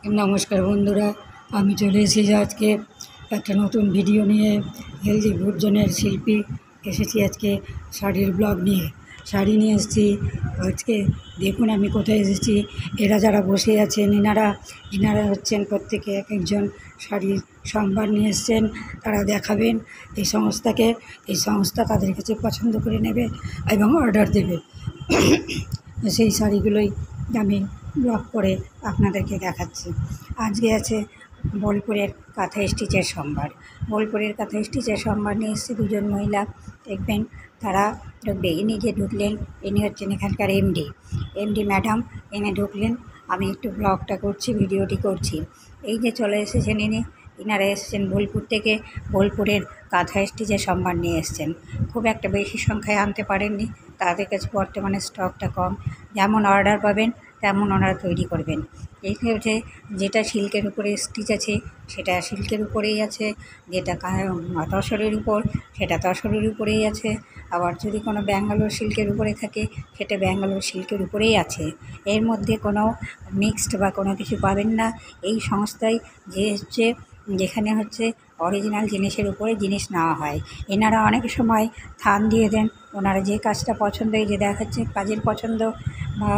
নমস্কার বন্ধুরা, আমি চলে এসেছি আজকে একটা নতুন ভিডিও নিয়ে। হেলদি ফুড জোনের শিল্পী এসেছি আজকে শাড়ির ব্লগ নিয়ে। শাড়ি নিয়ে এসেছি আজকে। দেখুন আমি কোথায় এসেছি। এরা যারা বসে আছেন ইনারা হচ্ছেন প্রত্যেকে এক একজন শাড়ির সম্ভার নিয়ে এসছেন। তারা দেখাবেন এই সংস্থাকে। এই সংস্থা তাদের কাছে পছন্দ করে নেবে এবং অর্ডার দেবে। সেই শাড়িগুলোই আমি ব্লগ করে আপনাদেরকে দেখাচ্ছি। আজকে আছে বোলপুরের কাঁথা স্টিচের সম্ভার। বোলপুরের কাঁথা স্টিচের সম্ভার নিয়ে এসেছে দুজন মহিলা। দেখবেন তারা ঢুকবে। ইনি যে ঢুকলেন, ইনি হচ্ছেন এখানকার এমডি ম্যাডাম। এনে ঢুকলেন। আমি একটু ব্লগটা করছি, ভিডিওটি করছি। এই যে চলে এসেছেন ইনারা এসেছেন বোলপুর থেকে। বোলপুরের কাঁথা স্টিচের সম্ভার নিয়ে এসেছেন। খুব একটা বেশি সংখ্যায় আনতে পারেননি, তাদের কাছে বর্তমানে স্টকটা কম। যেমন অর্ডার পাবেন তেমন ওনারা তৈরি করবেন। এই হচ্ছে যেটা সিল্কের উপরে স্টিচ আছে সেটা সিল্কের উপরেই আছে, যেটা তসরের উপর সেটা তসরের উপরেই আছে। আবার যদি কোনো ব্যাঙ্গালোর সিল্কের উপরে থাকে সেটা ব্যাঙ্গালোর সিল্কের উপরেই আছে। এর মধ্যে কোনো মিক্সড বা কোনো কিছু পাবেন না। এই সংস্থায় যেখানে হচ্ছে অরিজিনাল জিনিসের উপরে জিনিস নেওয়া হয়। এনারা অনেক সময় থান দিয়ে দেন। ওনারা যে কাজটা পছন্দ, এই যে দেখাচ্ছে কাজের পছন্দ বা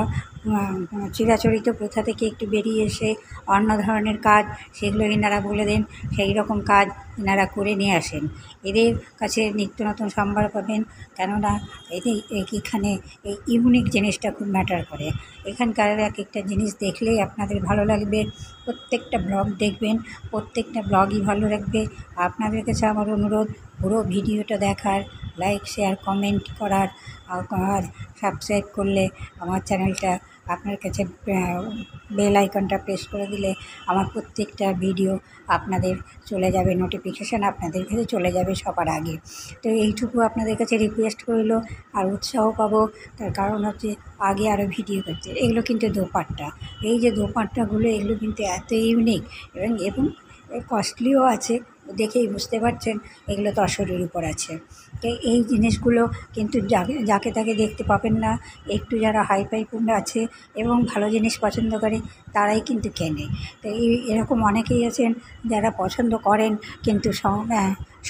চিরাচরিত প্রথা থেকে একটু বেরিয়ে এসে অন্য ধরনের কাজ, সেগুলো এনারা বলে দেন। সেই রকম কাজ এনারা করে নিয়ে আসেন। এদের কাছে নিত্য নতুন সম্ভার পাবেন, কেননা এখানে এই ইউনিক জিনিসটা খুব ম্যাটার করে। এখানকার এক একটা জিনিস দেখলেই আপনাদের ভালো লাগবে। প্রত্যেকটা ব্লগ দেখবেন, প্রত্যেকটা ব্লগই ভালো লাগবে। আপনাদের কাছে আমার অনুরোধ, পুরো ভিডিওটা দেখার, লাইক শেয়ার কমেন্ট করার, আর সাবস্ক্রাইব করলে আমার চ্যানেলটা আপনার কাছে বেল আইকনটা প্রেস করে দিলে আমার প্রত্যেকটা ভিডিও আপনাদের চলে যাবে, নোটিফিকেশান আপনাদের কাছে চলে যাবে সবার আগে। তো এইটুকু আপনাদের কাছে রিকোয়েস্ট করল। আর উৎসাহ পাবো, তার কারণ হচ্ছে আগে আরও ভিডিও করতে। এগুলো কিন্তু দোপাট্টা। এই যে দোপাট্টাগুলো, এগুলো কিন্তু এত ইউনিক এবং কস্টলিও আছে। দেখেই বুঝতে পারছেন এগুলো তসরের উপর আছে। তো এই জিনিসগুলো কিন্তু যাকে তাকে দেখতে পাবেন না। একটু যারা হাইফাই পুণ্য আছে এবং ভালো জিনিস পছন্দ করে তারাই কিন্তু কেনে। তো এরকম অনেকেই আছেন যারা পছন্দ করেন কিন্তু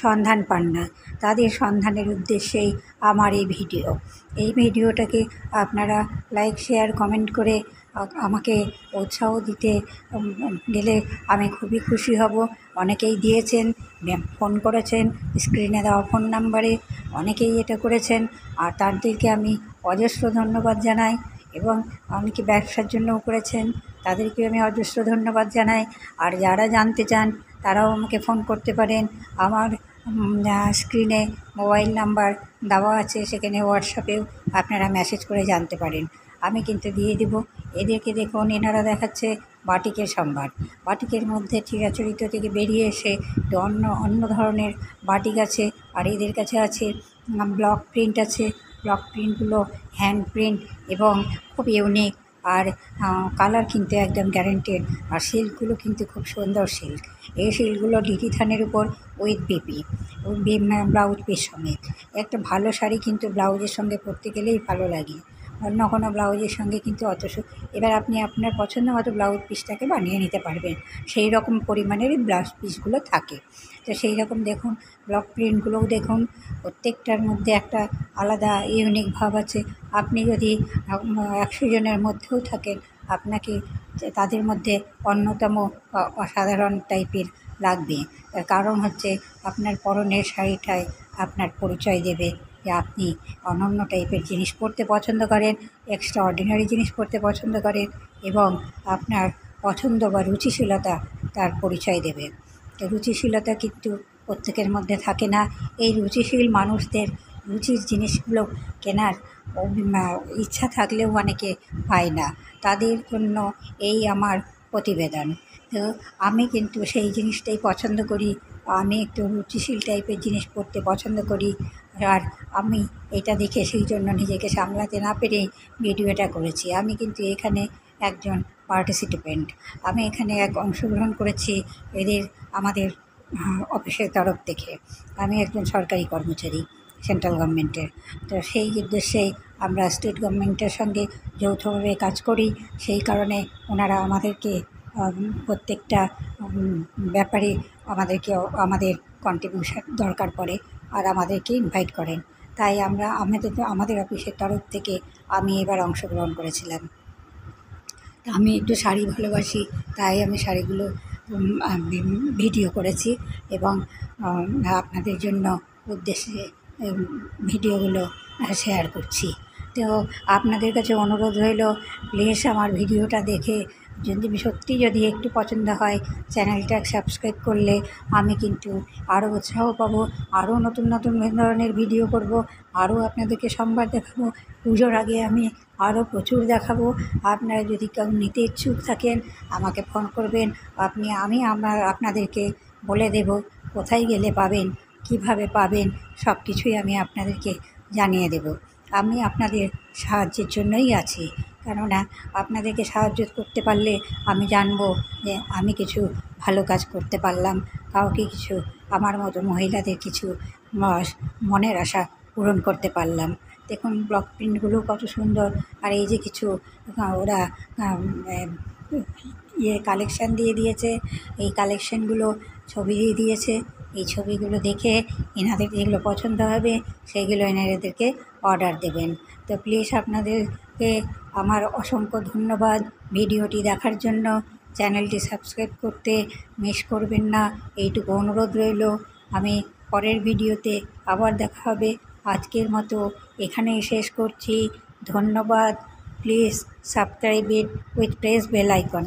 সন্ধান পান না। তাদের সন্ধানের উদ্দেশ্যেই আমার এই ভিডিওটাকে আপনারা লাইক শেয়ার কমেন্ট করে আমাকে উৎসাহ দিতে গেলে আমি খুবই খুশি হব। অনেকেই দিয়েছেন, ফোন করেছেন স্ক্রিনে দেওয়া ফোন নাম্বারে, অনেকেই এটা করেছেন। আর তাদেরকে আমি অজস্র ধন্যবাদ জানাই। এবং অনেকে ব্যবসার জন্যও করেছেন, তাদেরকে আমি অজস্র ধন্যবাদ জানাই। আর যারা জানতে চান তারাও আমাকে ফোন করতে পারেন। আমার স্ক্রিনে মোবাইল নাম্বার দেওয়া আছে, সেখানে হোয়াটসঅ্যাপেও আপনারা মেসেজ করে জানতে পারেন। আমি কিন্তু দিয়ে দেব। এদেরকে দেখুন, এনারা দেখাচ্ছে বাটিকের সম্ভার। বাটিকের মধ্যে চিরাচরিত থেকে বেরিয়ে এসে অন্য ধরনের বাটিক আছে। আর এদের কাছে আছে ব্লক প্রিন্ট আছে। ব্লক প্রিন্টগুলো হ্যান্ড প্রিন্ট এবং খুব ইউনিক। আর কালার কিন্তু একদম গ্যারেন্টেড। আর সিল্কগুলো কিন্তু খুব সুন্দর সিল্ক। এই সিল্কগুলো ডিটি থানের উপর উইথ বিপি ব্লাউজ পিস সমেত। একটা ভালো শাড়ি কিন্তু ব্লাউজের সঙ্গে পরতে গেলেই ভালো লাগে। অন্য কোনো ব্লাউজের সঙ্গে কিন্তু এবার আপনি আপনার পছন্দ মতো ব্লাউজ পিসটাকে বানিয়ে নিতে পারবেন। সেই রকম পরিমাণেরই ব্লাউজ পিসগুলো থাকে। তো সেই রকম দেখুন, ব্লক প্রিন্টগুলোও দেখুন, প্রত্যেকটার মধ্যে একটা আলাদা ইউনিক ভাব আছে। আপনি যদি 100 জনের মধ্যেও থাকেন, আপনাকে তাদের মধ্যে অন্যতম অসাধারণ টাইপের লাগবে। তার কারণ হচ্ছে আপনার পরনের শাড়িটায় আপনার পরিচয় দেবে যে আপনি অনন্য টাইপের জিনিস পরতে পছন্দ করেন, এক্সট্রা অর্ডিনারি জিনিস পরতে পছন্দ করেন, এবং আপনার পছন্দ বা রুচিশীলতা তার পরিচয় দেবে। তো রুচিশীলতা কিন্তু প্রত্যেকের মধ্যে থাকে না। এই রুচিশীল মানুষদের রুচির জিনিসগুলো কেনার ইচ্ছা থাকলেও অনেকে পায় না। তাদের জন্য এই আমার প্রতিবেদন। তো আমি কিন্তু সেই জিনিসটাই পছন্দ করি। আমি একটু রুচিশীল টাইপের জিনিস পরতে পছন্দ করি। আর আমি এটা দেখে সেই জন্য নিজেকে সামলাতে না পেরে ভিডিওটা করেছি। আমি কিন্তু এখানে একজন পার্টিসিপেন্ট। আমি এখানে অংশগ্রহণ করেছি আমাদের অফিসের তরফ থেকে। আমি একজন সরকারি কর্মচারী সেন্ট্রাল গভর্নমেন্টের। তো সেই উদ্দেশ্যেই আমরা স্টেট গভর্নমেন্টের সঙ্গে যৌথভাবে কাজ করি। সেই কারণে ওনারা আমাদেরকে প্রত্যেকটা ব্যাপারে আমাদের কন্ট্রিবিউশন দরকার পড়ে আর আমাদেরকে ইনভাইট করেন। তাই আমাদের অফিসের তরফ থেকে আমি এবার অংশগ্রহণ করেছিলাম। আমি একটু শাড়ি ভালোবাসি, তাই আমি শাড়িগুলো ভিডিও করেছি এবং আপনাদের জন্য উদ্দেশ্যে ভিডিওগুলো শেয়ার করছি। তো আপনাদের কাছে অনুরোধ রইল, প্লিজ আমার ভিডিওটা দেখে যদি একটু পছন্দ হয় চ্যানেলটা সাবস্ক্রাইব করলে আমি কিন্তু আরও উৎসাহ পাবো, আরও নতুন নতুন ধরনের ভিডিও করব, আরও আপনাদেরকে সংবাদ দেখাবো। পুজোর আগে আমি আরও প্রচুর দেখাবো। আপনারা যদি কেউ নিতে ইচ্ছুক থাকেন আমাকে ফোন করবেন, আমি আপনাদেরকে বলে দেব কোথায় গেলে পাবেন, কিভাবে পাবেন, সব কিছুই আমি আপনাদেরকে জানিয়ে দেব। আমি আপনাদের সাহায্যের জন্যই আছি, কেননা আপনাদেরকে সাহায্য করতে পারলে আমি জানবো যে আমি কিছু ভালো কাজ করতে পারলাম, কাউকে কিছু আমার মতো মহিলাদের কিছু মনের আশা পূরণ করতে পারলাম। দেখুন ব্লক প্রিন্টগুলো কত সুন্দর, আর এই যে কিছু ওরা কালেকশান দিয়ে দিয়েছে, এই কালেকশানগুলো ছবি দিয়ে দিয়েছে। এই ছবিগুলো দেখে এনাদের যেগুলো পছন্দ হবে সেইগুলো এনাদেরকে অর্ডার দেবেন। তো প্লিজ আপনাদেরকে আমার অসংখ্য ধন্যবাদ ভিডিওটি দেখার জন্য। চ্যানেলটি সাবস্ক্রাইব করতে মিস করবেন না, এইটুকু অনুরোধ রইল। আমি পরের ভিডিওতে আবার দেখা হবে। আজকের মতো এখানেই শেষ করছি। ধন্যবাদ। Please subscribe it with press bell icon.